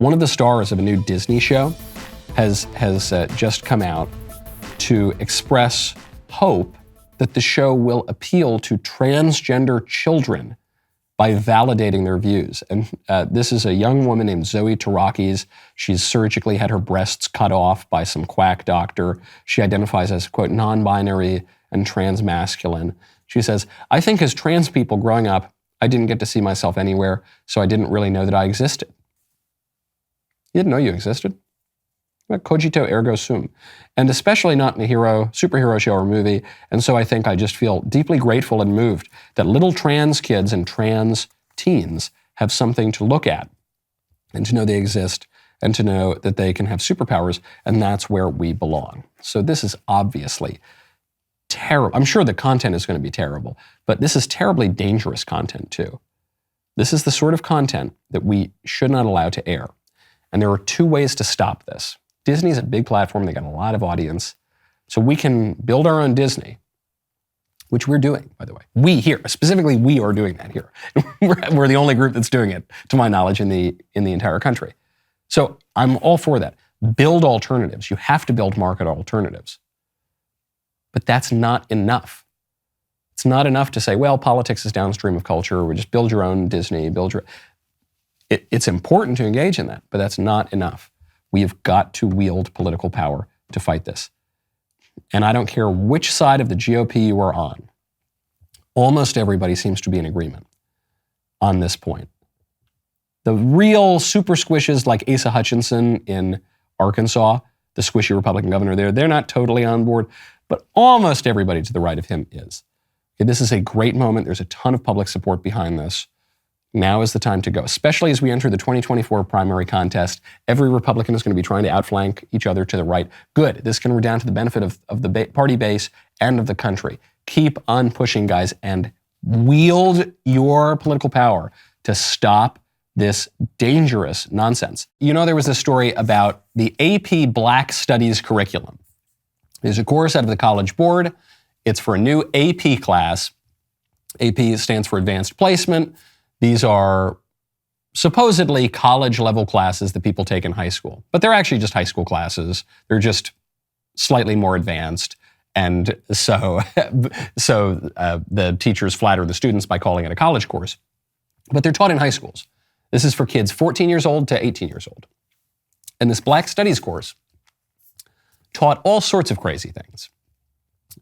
One of the stars of a new Disney show has just come out to express hope that the show will appeal to transgender children by validating their views. And this is a young woman named Zoe Terakes. She's surgically had her breasts cut off by some quack doctor. She identifies as, quote, non-binary and transmasculine. She says, "I think as trans people growing up, I didn't get to see myself anywhere, so I didn't really know that I existed." You didn't know you existed? Cogito ergo sum. And especially not in a superhero show or movie. And so I think I just feel deeply grateful and moved that little trans kids and trans teens have something to look at and to know they exist and to know that they can have superpowers, and that's where we belong. So this is obviously terrible. I'm sure the content is going to be terrible, but this is terribly dangerous content too. This is the sort of content that we should not allow to air. And there are two ways to stop this. Disney's a big platform. They got a lot of audience. So we can build our own Disney, which we're doing, by the way. We here, specifically we are doing that here. We're the only group that's doing it, to my knowledge, in the entire country. So I'm all for that. Build alternatives. You have to build market alternatives. But that's not enough. It's not enough to say, well, politics is downstream of culture, or just build your own Disney, It's important to engage in that, but that's not enough. We have got to wield political power to fight this. And I don't care which side of the GOP you are on. Almost everybody seems to be in agreement on this point. The real super squishes like Asa Hutchinson in Arkansas, the squishy Republican governor there, they're not totally on board, but almost everybody to the right of him is. Okay, this is a great moment. There's a ton of public support behind this. Now is the time to go, especially as we enter the 2024 primary contest. Every Republican is going to be trying to outflank each other to the right. Good. This can redound to the benefit of the party base and of the country. Keep on pushing, guys, and wield your political power to stop this dangerous nonsense. You know, there was this story about the AP Black Studies curriculum. There's a course out of the College Board. It's for a new AP class. AP stands for Advanced Placement. These are supposedly college-level classes that people take in high school, but they're actually just high school classes. They're just slightly more advanced, and so the teachers flatter the students by calling it a college course. But they're taught in high schools. This is for kids 14 years old to 18 years old. And this Black Studies course taught all sorts of crazy things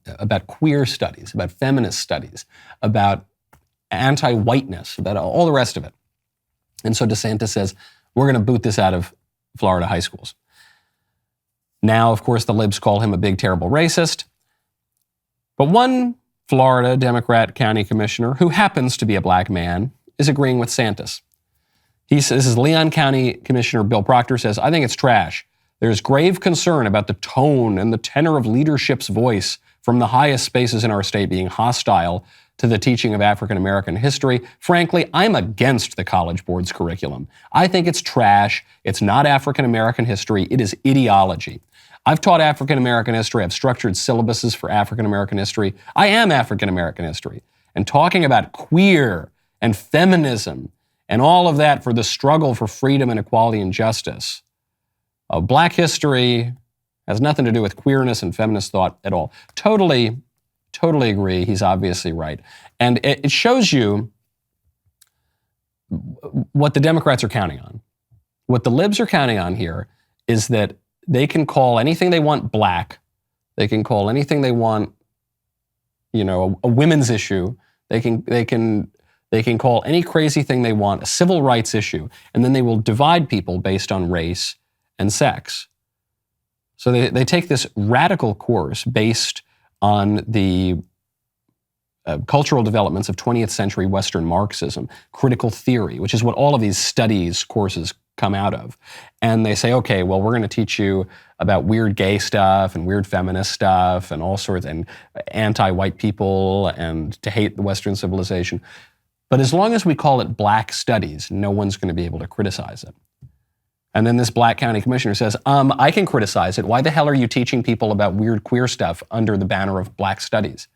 about queer studies, about feminist studies, about anti-whiteness, about all the rest of it. And so DeSantis says, we're going to boot this out of Florida high schools. Now, of course, the libs call him a big, terrible racist. But one Florida Democrat county commissioner, who happens to be a black man, is agreeing with Santis. He says, this is Leon County Commissioner Bill Proctor says, I think it's trash. There's grave concern about the tone and the tenor of leadership's voice from the highest spaces in our state being hostile to the teaching of African American history. Frankly, I'm against the College Board's curriculum. I think it's trash. It's not African American history. It is ideology. I've taught African American history. I've structured syllabuses for African American history. I am African American history. And talking about queer and feminism and all of that for the struggle for freedom and equality and justice, Black history has nothing to do with queerness and feminist thought at all. Totally agree. He's obviously right. And it shows you what the Democrats are counting on. What the libs are counting on here is that they can call anything they want black. They can call anything they want, a women's issue. They can call any crazy thing they want a civil rights issue, and then they will divide people based on race and sex. So they take this radical course based on the cultural developments of 20th century Western Marxism, critical theory, which is what all of these studies courses come out of. And they say, okay, well, we're going to teach you about weird gay stuff and weird feminist stuff and all sorts, and anti-white people and to hate the Western civilization. But as long as we call it Black Studies, no one's going to be able to criticize it. And then this Black County Commissioner says, I can criticize it. Why the hell are you teaching people about weird queer stuff under the banner of Black Studies?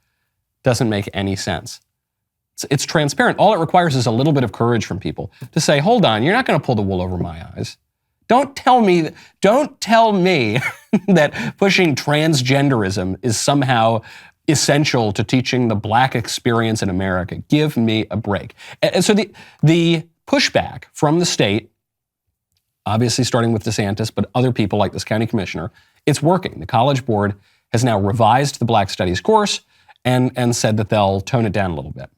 Doesn't make any sense. It's transparent. All it requires is a little bit of courage from people to say, hold on, you're not going to pull the wool over my eyes. Don't tell me that pushing transgenderism is somehow essential to teaching the Black experience in America. Give me a break. And so the pushback from the state, obviously starting with DeSantis, but other people like this county commissioner, it's working. The College Board has now revised the Black Studies course and said that they'll tone it down a little bit.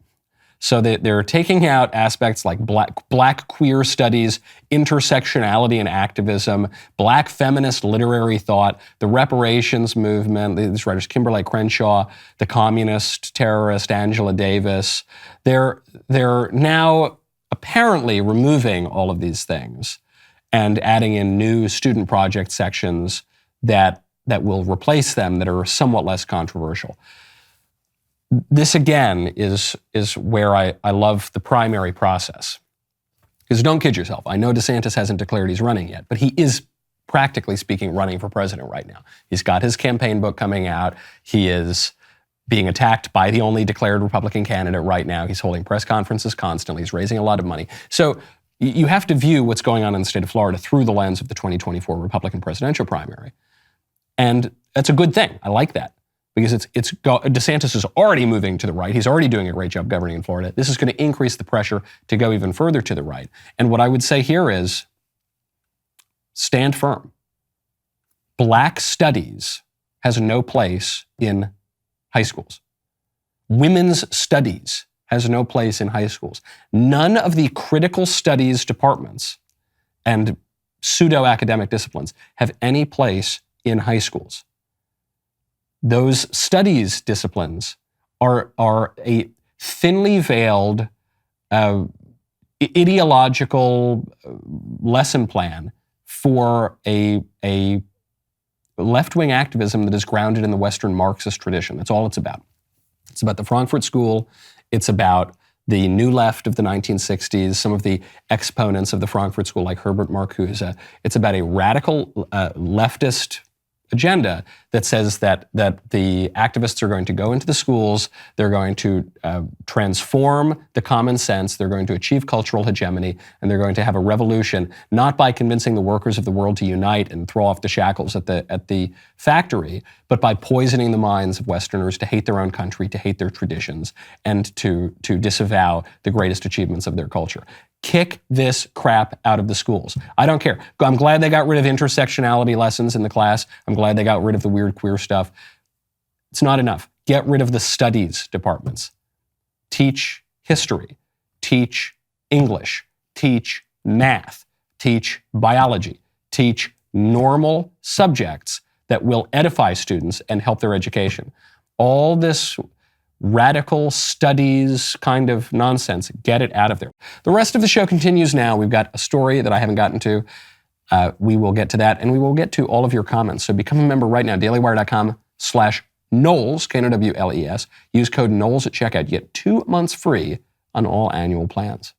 So they're taking out aspects like black queer studies, intersectionality and activism, Black feminist literary thought, the reparations movement, these writers, Kimberly Crenshaw, the communist terrorist Angela Davis. They're now apparently removing all of these things and adding in new student project sections that will replace them, that are somewhat less controversial. This, again, is where I love the primary process. Because don't kid yourself. I know DeSantis hasn't declared he's running yet, but he is, practically speaking, running for president right now. He's got his campaign book coming out. He is being attacked by the only declared Republican candidate right now. He's holding press conferences constantly. He's raising a lot of money. So you have to view what's going on in the state of Florida through the lens of the 2024 Republican presidential primary. And that's a good thing. I like that. Because DeSantis is already moving to the right. He's already doing a great job governing in Florida. This is going to increase the pressure to go even further to the right. And what I would say here is stand firm. Black studies has no place in high schools. Women's studies has no place in high schools. None of the critical studies departments and pseudo-academic disciplines have any place in high schools. Those studies disciplines are a thinly veiled ideological lesson plan for a left-wing activism that is grounded in the Western Marxist tradition. That's all it's about. It's about the Frankfurt School. It's about the New Left of the 1960s, some of the exponents of the Frankfurt School like Herbert Marcuse. It's about a radical leftist agenda that says that the activists are going to go into the schools, they're going to transform the common sense, they're going to achieve cultural hegemony, and they're going to have a revolution, not by convincing the workers of the world to unite and throw off the shackles at the factory, but by poisoning the minds of Westerners to hate their own country, to hate their traditions, and to disavow the greatest achievements of their culture. Kick this crap out of the schools. I don't care. I'm glad they got rid of intersectionality lessons in the class. I'm glad they got rid of the weird queer stuff. It's not enough. Get rid of the studies departments. Teach history. Teach English. Teach math. Teach biology. Teach normal subjects that will edify students and help their education. All this radical studies kind of nonsense, get it out of there. The rest of the show continues now. We've got a story that I haven't gotten to. We will get to that, and we will get to all of your comments. So become a member right now, dailywire.com/Knowles, Knowles. Use code Knowles at checkout. You get 2 months free on all annual plans.